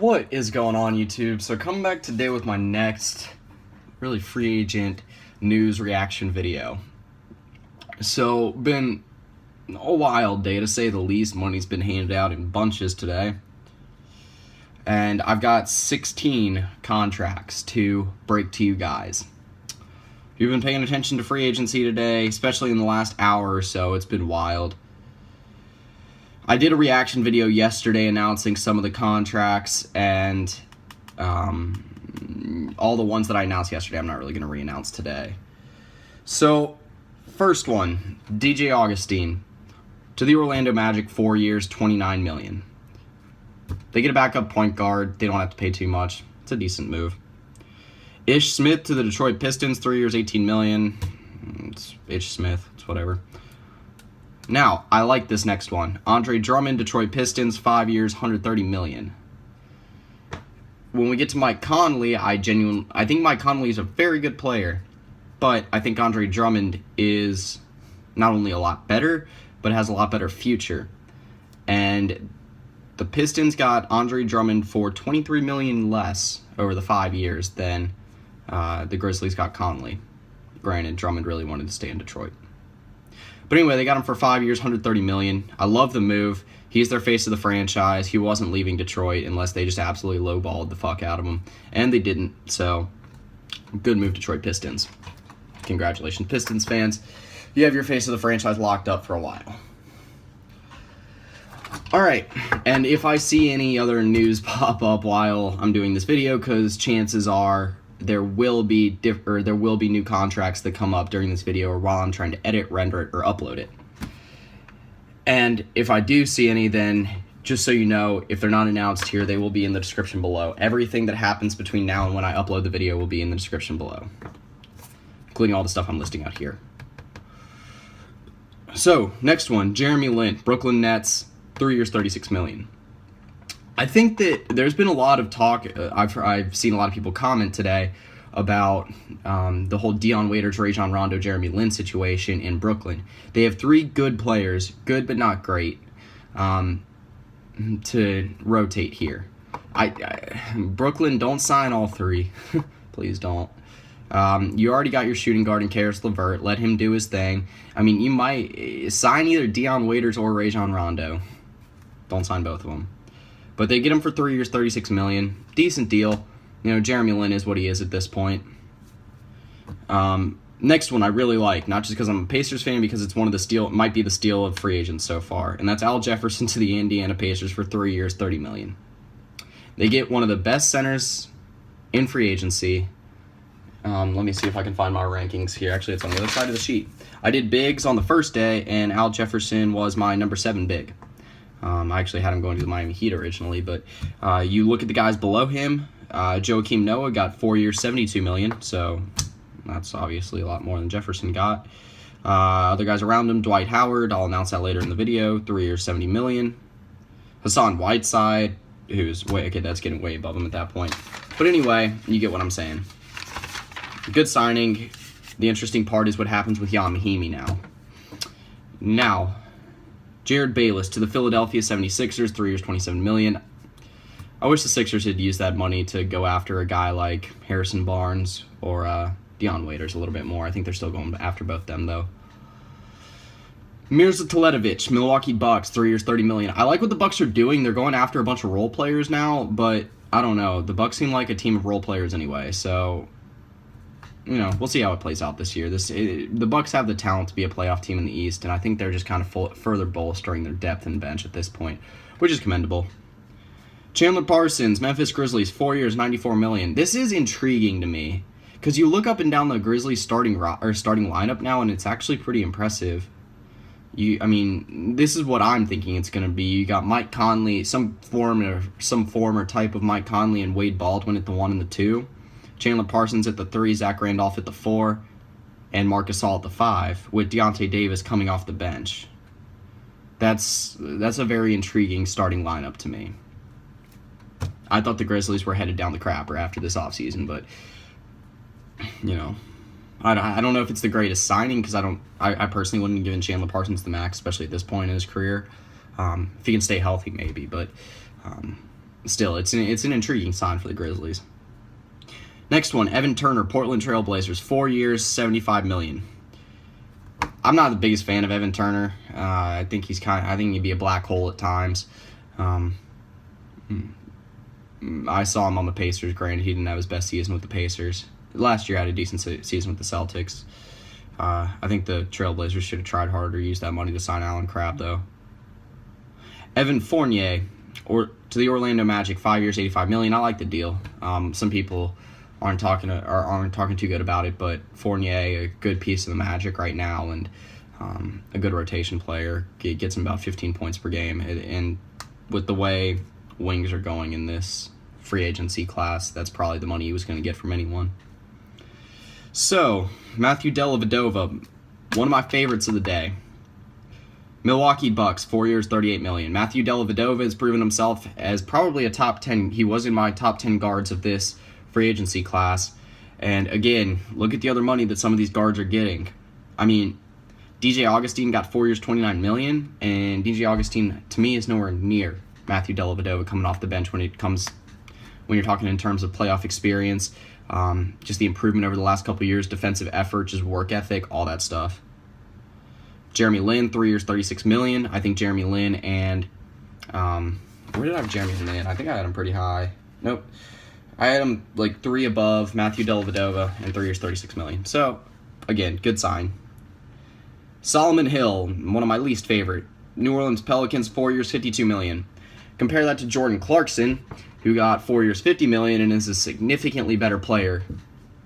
What is going on, YouTube? So coming back today with my next really free agent news reaction video. So been a wild day to say the least. Money's been handed out in bunches today. And I've got 16 contracts to break to you guys. If you've been paying attention to free agency today, especially in the last hour or so, it's been wild. I did a reaction video yesterday announcing some of the contracts and all the ones that I announced yesterday I'm not really going to re-announce today. So, first one, DJ Augustine to the Orlando Magic, 4 years, $29 million. They get a backup point guard. They don't have to pay too much. It's a decent move. Ish Smith to the Detroit Pistons, 3 years, $18 million. It's Ish Smith. It's whatever. Now, I like this next one. Andre Drummond, Detroit Pistons, 5 years, $130 million. When we get to Mike Conley, I think Mike Conley is a very good player, but I think Andre Drummond is not only a lot better, but has a lot better future. And the Pistons got Andre Drummond for $23 million less over the 5 years than the Grizzlies got Conley. Granted, Drummond really wanted to stay in Detroit. But anyway, they got him for 5 years, $130 million. I love the move. He's their face of the franchise. He wasn't leaving Detroit unless they just absolutely lowballed the fuck out of him. And they didn't, so good move, Detroit Pistons. Congratulations, Pistons fans. You have your face of the franchise locked up for a while. Alright, and if I see any other news pop up while I'm doing this video, because chances are there will be new contracts that come up during this video or while I'm trying to edit, render it, or upload it. And if I do see any, then just so you know, if they're not announced here, they will be in the description below. Everything that happens between now and when I upload the video will be in the description below, including all the stuff I'm listing out here. So, next one, Jeremy Lin, Brooklyn Nets, 3 years, $36 million. I think that there's been a lot of talk, I've seen a lot of people comment today about the whole Dion Waiters, Rajon Rondo, Jeremy Lin situation in Brooklyn. They have 3 good players, good but not great, to rotate here. Brooklyn, don't sign all 3. Please don't. You already got your shooting guard in Karis LeVert. Let him do his thing. I mean, you might sign either Dion Waiters or Rajon Rondo. Don't sign both of them. But they get him for 3 years, $36 million. Decent deal. You know, Jeremy Lin is what he is at this point. Next one I really like, not just because I'm a Pacers fan, because it's one of the steal, might be the steal of free agents so far, and that's Al Jefferson to the Indiana Pacers for 3 years, $30 million. They get one of the best centers in free agency. Let me see if I can find my rankings here. Actually, it's on the other side of the sheet. I did bigs on the first day, and Al Jefferson was my number 7 big. I actually had him going to the Miami Heat originally, but you look at the guys below him. Joakim Noah got 4 years, $72 million, so that's obviously a lot more than Jefferson got. Other guys around him, Dwight Howard, I'll announce that later in the video, 3 years, $70 million. Hassan Whiteside, who's that's getting way above him at that point. But anyway, you get what I'm saying. Good signing. The interesting part is what happens with Ian Mahinmi now. Now, Jared Bayless to the Philadelphia 76ers, 3 years, $27 million. I wish the Sixers had used that money to go after a guy like Harrison Barnes or Dion Waiters a little bit more. I think they're still going after both them, though. Mirza Teletovic, Milwaukee Bucks, 3 years, $30 million. I like what the Bucks are doing. They're going after a bunch of role players now, but I don't know. The Bucks seem like a team of role players anyway, so you know, we'll see how it plays out this year. The Bucks have the talent to be a playoff team in the East, and I think they're just kind of further bolstering their depth and bench at this point, which is commendable. Chandler Parsons, Memphis Grizzlies, 4 years, $94 million. This is intriguing to me because you look up and down the Grizzlies starting lineup now, and it's actually pretty impressive. I mean, this is what I'm thinking it's going to be. You got Mike Conley, some form or type of Mike Conley and Wade Baldwin at the 1 and the 2. Chandler Parsons at the 3, Zach Randolph at the 4, and Marc Gasol at the 5, with Deontay Davis coming off the bench. That's a very intriguing starting lineup to me. I thought the Grizzlies were headed down the crapper after this offseason, but, you know, I don't know if it's the greatest signing, because I personally wouldn't have given Chandler Parsons the max, especially at this point in his career. If he can stay healthy, maybe, but still, it's an intriguing sign for the Grizzlies. Next one, Evan Turner, Portland Trail Blazers, 4 years, $75 million. I'm not the biggest fan of Evan Turner. I think he'd be a black hole at times. I saw him on the Pacers. Granted, he didn't have his best season with the Pacers. Last year, had a decent season with the Celtics. I think the Trailblazers should have tried harder, used that money to sign Allen Crabbe, though. Evan Fournier, to the Orlando Magic, 5 years, $85 million. I like the deal. Some people aren't talking too good about it, but Fournier, a good piece of the Magic right now, and a good rotation player. Gets him about 15 points per game. And with the way wings are going in this free agency class, that's probably the money he was going to get from anyone. So, Matthew Dellavedova, one of my favorites of the day. Milwaukee Bucks, 4 years, $38 million. Matthew Dellavedova has proven himself as probably a top 10. He was in my top 10 guards of this free agency class. And again, look at the other money that some of these guards are getting. I mean, DJ Augustine got 4 years, $29 million, and DJ Augustine, to me, is nowhere near Matthew Dellavedova coming off the bench when you're talking in terms of playoff experience, just the improvement over the last couple of years, defensive effort, just work ethic, all that stuff. Jeremy Lin, 3 years, $36 million. I think Jeremy Lin and where did I have Jeremy Lin? I think I had him pretty high. Nope. I had him like 3 above Matthew Dellavedova and 3 years, $36 million. So, again, good sign. Solomon Hill, one of my least favorite. New Orleans Pelicans, 4 years, $52 million. Compare that to Jordan Clarkson, who got 4 years, $50 million, and is a significantly better player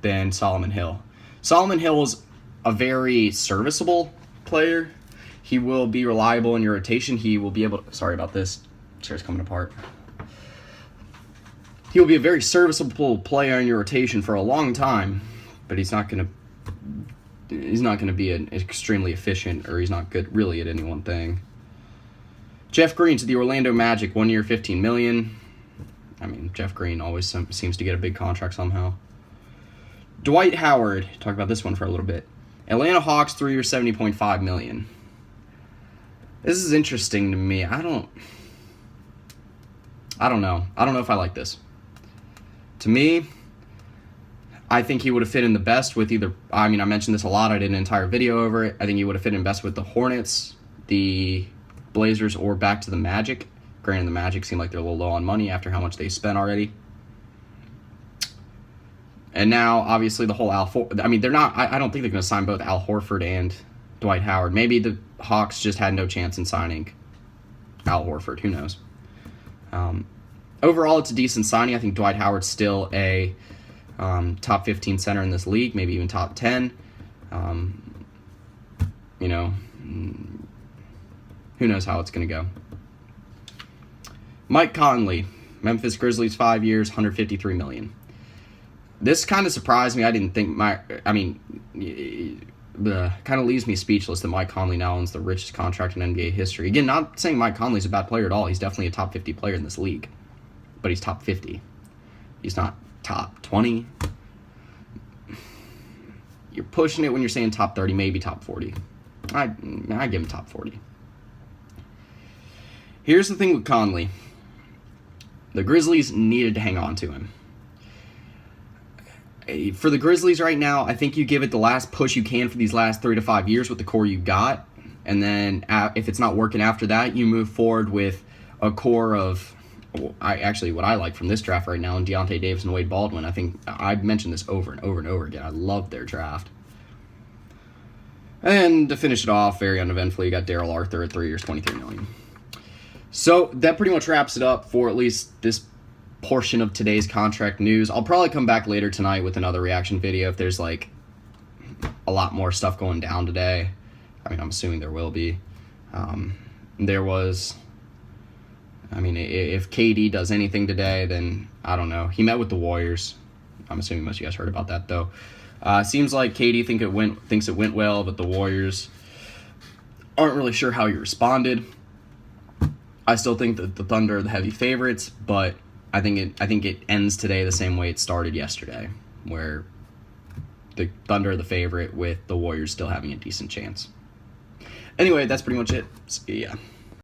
than Solomon Hill. Solomon Hill is a very serviceable player. He will be reliable in your rotation. He will be able to... Sorry about this. Chair's coming apart. He will be a very serviceable player in your rotation for a long time, but he's not going to be an extremely efficient, or he's not good really at any one thing. Jeff Green to the Orlando Magic, 1 year, $15 million. I mean, Jeff Green always seems to get a big contract somehow. Dwight Howard, talk about this one for a little bit. Atlanta Hawks, 3 years, $70.5 million. This is interesting to me. I don't know. I don't know if I like this. To me, I think he would have fit in the best with either... I mean, I mentioned this a lot. I did an entire video over it. I think he would have fit in best with the Hornets, the Blazers, or back to the Magic. Granted, the Magic seem like they're a little low on money after how much they spent already. And now, obviously, the whole I mean, they're not... I don't think they're going to sign both Al Horford and Dwight Howard. Maybe the Hawks just had no chance in signing Al Horford. Who knows? Overall, it's a decent signing. I think Dwight Howard's still a top 15 center in this league, maybe even top 10. Who knows how it's going to go. Mike Conley, Memphis Grizzlies, 5 years, $153 million. This kind of surprised me. I didn't think kind of leaves me speechless that Mike Conley now owns the richest contract in NBA history. Again, not saying Mike Conley's a bad player at all. He's definitely a top 50 player in this league. But he's top 50. He's not top 20. You're pushing it when you're saying top 30, maybe top 40. I give him top 40. Here's the thing with Conley. The Grizzlies needed to hang on to him. For the Grizzlies right now, I think you give it the last push you can for these last 3 to 5 years with the core you got. And then if it's not working after that, you move forward with a core of... what I like from this draft right now, and Deontay Davis and Wade Baldwin. I think I've mentioned this over and over and over again. I love their draft. And to finish it off, very uneventfully, you got Daryl Arthur at 3 years, $23 million. So that pretty much wraps it up for at least this portion of today's contract news. I'll probably come back later tonight with another reaction video if there's like a lot more stuff going down today. I mean, I'm assuming there will be. If KD does anything today, then I don't know. He met with the Warriors. I'm assuming most of you guys heard about that, though. Seems like KD thinks it went well, but the Warriors aren't really sure how he responded. I still think that the Thunder are the heavy favorites, but I think it ends today the same way it started yesterday, where the Thunder are the favorite with the Warriors still having a decent chance. Anyway, that's pretty much it. See ya.